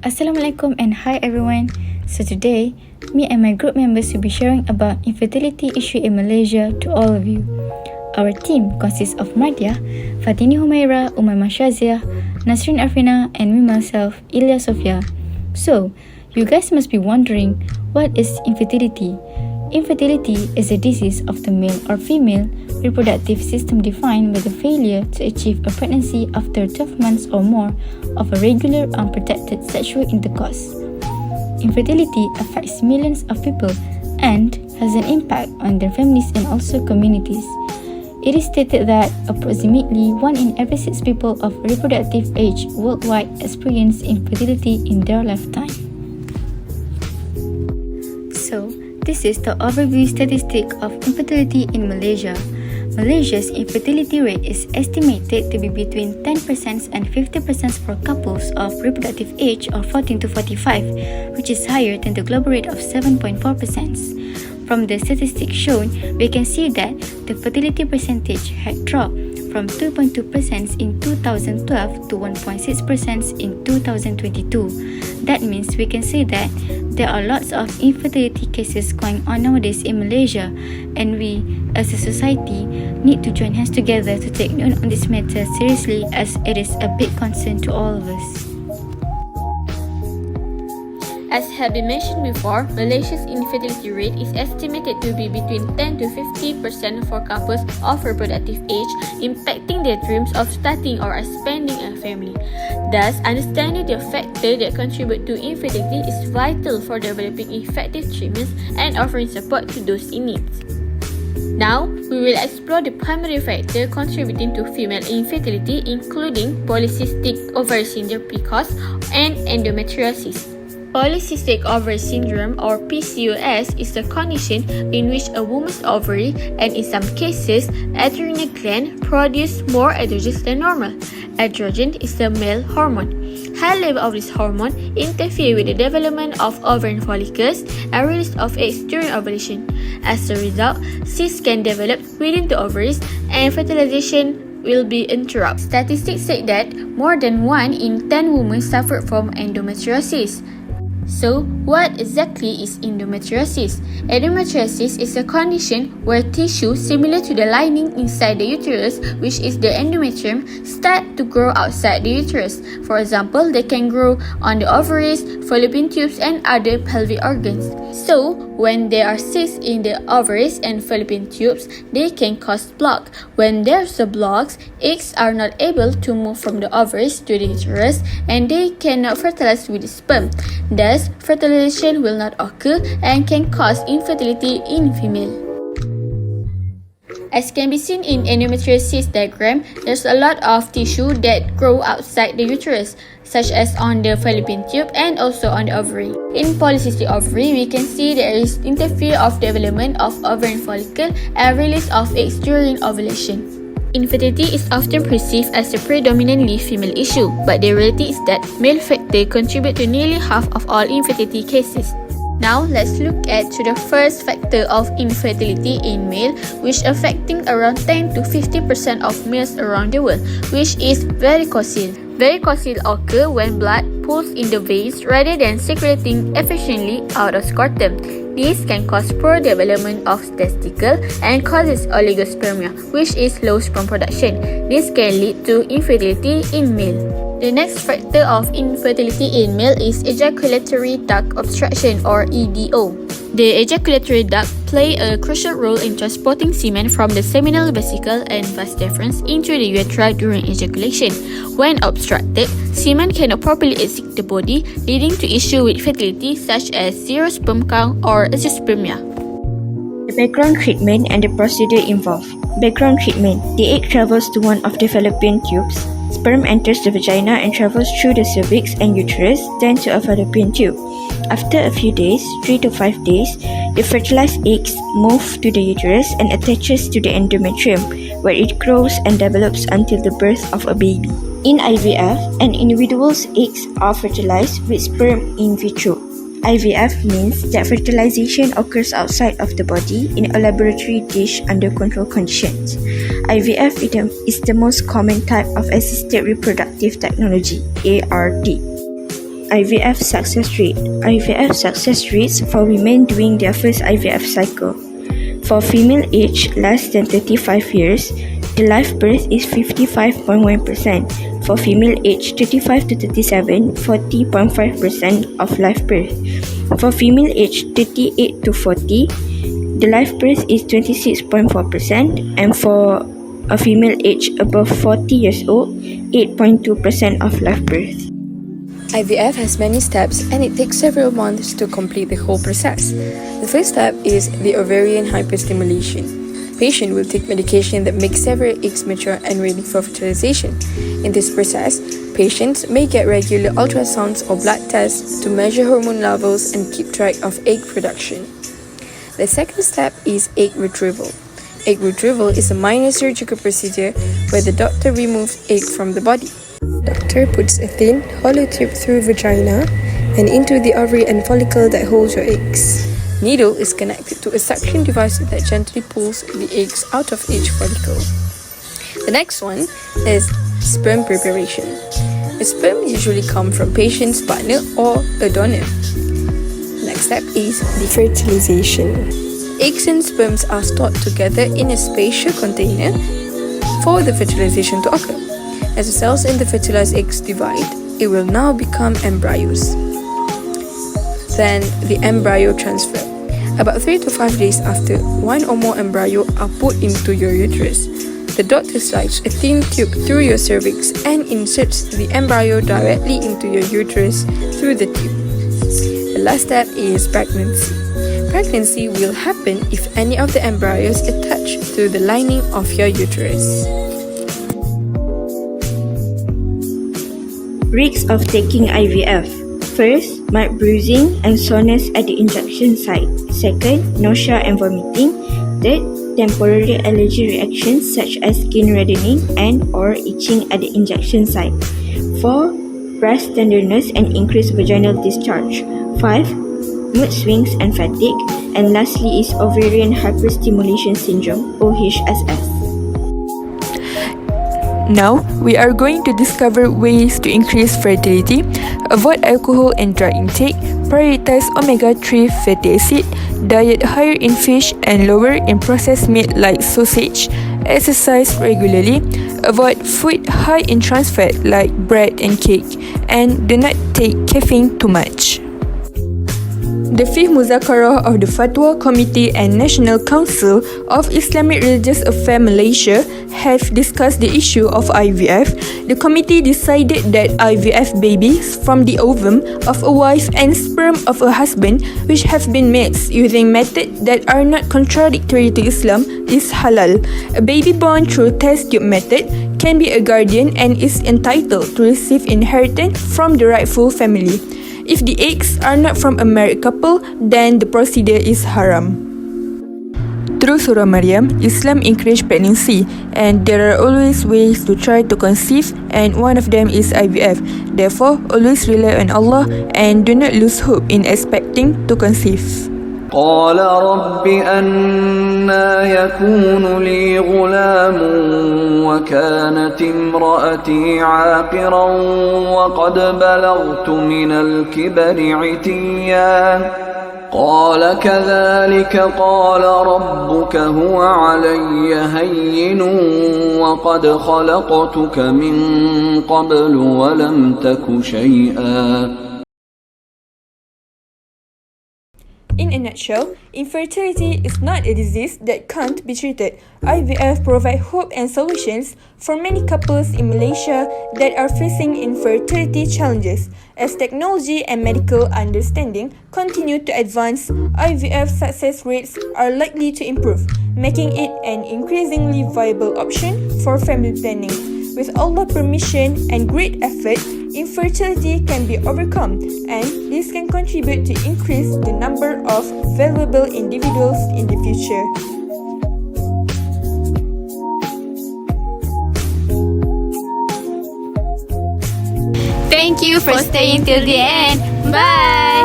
Assalamualaikum and hi everyone. So today, me and my group members will be sharing about infertility issue in Malaysia to all of you. Our team consists of MARDHIAH, FATHINI HUMAIRA, UMAIMAH SYAZIYAH, NASREEN AFRINA and me myself, ILLYA SOFEA. So, you guys must be wondering, what is infertility? Infertility is a disease of the male or female reproductive system defined by the failure to achieve a pregnancy after 12 months or more of a regular unprotected sexual intercourse. Infertility affects millions of people and has an impact on their families and also communities. It is stated that approximately 1 in every 6 people of reproductive age worldwide experience infertility in their lifetime. So, this is the overview statistic of infertility in Malaysia. Malaysia's infertility rate is estimated to be between 10% and 50% for couples of reproductive age of 14 to 45, which is higher than the global rate of 7.4%. From the statistics shown, we can see that the fertility percentage had dropped from 2.2% in 2012 to 1.6% in 2022. That means we can say that there are lots of infertility cases going on nowadays in Malaysia, and we, as a society, need to join hands together to take note on this matter seriously, as it is a big concern to all of us. As had been mentioned before, Malaysia's infertility rate is estimated to be between 10 to 50% for couples of reproductive age, impacting their dreams of starting or expanding a family. Thus, understanding the factors that contribute to infertility is vital for developing effective treatments and offering support to those in need. Now, we will explore the primary factors contributing to female infertility, including polycystic ovary syndrome PCOS and endometriosis. Polycystic ovary syndrome or PCOS is a condition in which a woman's ovary and in some cases adrenal gland produce more estrogen than normal. Estrogen is the male hormone. High level of this hormone interfere with the development of ovarian follicles and release of eggs during ovulation. As a result, cysts can develop within the ovaries and fertilization will be interrupted. Statistics say that more than 1 in 10 women suffer from endometriosis. So, what exactly is endometriosis? Endometriosis is a condition where tissue similar to the lining inside the uterus, which is the endometrium, start to grow outside the uterus. For example, they can grow on the ovaries, fallopian tubes, and other pelvic organs. So, when there are cysts in the ovaries and fallopian tubes, they can cause block. When there's a block, eggs are not able to move from the ovaries to the uterus, and they cannot fertilize with the sperm. Thus, fertilization will not occur and can cause infertility in female. As can be seen in endometriosis diagram, there's a lot of tissue that grow outside the uterus, such as on the fallopian tube and also on the ovary. In polycystic ovary, we can see there is interfere of development of ovarian follicle and release of eggs during ovulation. Infertility is often perceived as a predominantly female issue, but the reality is that male factors contribute to nearly half of all infertility cases. Now, let's look at the first factor of infertility in male, which affecting around 10 to 50% of males around the world, which is varicocele. Varicocele occur when blood pools in the veins rather than circulating efficiently out of scrotum. This can cause poor development of testicle and causes oligospermia, which is low sperm production. This can lead to infertility in male. The next factor of infertility in male is ejaculatory duct obstruction or EDO. The ejaculatory duct play a crucial role in transporting semen from the seminal vesicle and vas deferens into the urethra during ejaculation. When obstructed, semen cannot properly exit the body, leading to issues with fertility such as zero sperm count or azoospermia. The background treatment and the procedure involved. Background treatment. The egg travels to one of the fallopian tubes. Sperm enters the vagina and travels through the cervix and uterus, then to a fallopian tube. After a few days, 3 to 5 days, the fertilized eggs move to the uterus and attaches to the endometrium, where it grows and develops until the birth of a baby. In IVF, an individual's eggs are fertilized with sperm in vitro. IVF means that fertilization occurs outside of the body in a laboratory dish under controlled conditions. IVF is the most common type of assisted reproductive technology, ART. IVF success rate. IVF success rates for women doing their first IVF cycle. For female aged less than 35 years, the live birth is 55.1%. For female aged 35 to 37, 40.5% of live birth. For female aged 38 to 40, the live birth is 26.4%, and for a female aged above 40 years old, 8.2% of live birth. IVF has many steps and it takes several months to complete the whole process. The first step is the ovarian hyperstimulation. Patient will take medication that makes several eggs mature and ready for fertilization. In this process, patients may get regular ultrasounds or blood tests to measure hormone levels and keep track of egg production. The second step is egg retrieval. Egg retrieval is a minor surgical procedure where the doctor removes egg from the body. Doctor puts a thin, hollow tube through vagina and into the ovary and follicle that holds your eggs. Needle is connected to a suction device that gently pulls the eggs out of each follicle. The next one is sperm preparation. The sperm usually come from patient's partner or a donor. Next step is the fertilization. Eggs and sperms are stored together in a spatial container for the fertilization to occur. As the cells in the fertilized eggs divide, it will now become embryos. Then the embryo transfer. About 3 to 5 days after, one or more embryo are put into your uterus. The doctor slides a thin tube through your cervix and inserts the embryo directly into your uterus through the tube. The last step is pregnancy. Pregnancy will happen if any of the embryos attach to the lining of your uterus. Risks of taking IVF. First, mild bruising and soreness at the injection site. Second, nausea and vomiting. Third, temporary allergy reactions such as skin reddening and or itching at the injection site. 4. Breast tenderness and increased vaginal discharge. 5. Mood swings and fatigue. And lastly is ovarian hyperstimulation syndrome, OHSS. Now, we are going to discover ways to increase fertility, avoid alcohol and drug intake, prioritize omega-3 fatty acid, diet higher in fish and lower in processed meat like sausage, exercise regularly, avoid food high in trans fat like bread and cake, and do not take caffeine too much. The 5th Muzakarah of the Fatwa Committee and National Council of Islamic Religious Affairs Malaysia have discussed the issue of IVF. The committee decided that IVF babies from the ovum of a wife and sperm of a husband which have been mixed using methods that are not contradictory to Islam is halal. A baby born through test tube method can be a guardian and is entitled to receive inheritance from the rightful family. If the eggs are not from a married couple, then the procedure is haram. Through Surah Maryam, Islam encourages pregnancy and there are always ways to try to conceive and one of them is IVF. Therefore, always rely on Allah and do not lose hope in expecting to conceive. قال رب أنا يكون لي غلام وكانت امرأتي عاقرا وقد بلغت من الكبر عتيا قال كذلك قال ربك هو علي هين وقد خلقتك من قبل ولم تك شيئا. In a nutshell, infertility is not a disease that can't be treated. IVF provides hope and solutions for many couples in Malaysia that are facing infertility challenges. As technology and medical understanding continue to advance, IVF success rates are likely to improve, making it an increasingly viable option for family planning. With Allah's permission and great effort, infertility can be overcome, and this can contribute to increase the number of valuable individuals in the future. Thank you for staying till the end. Bye!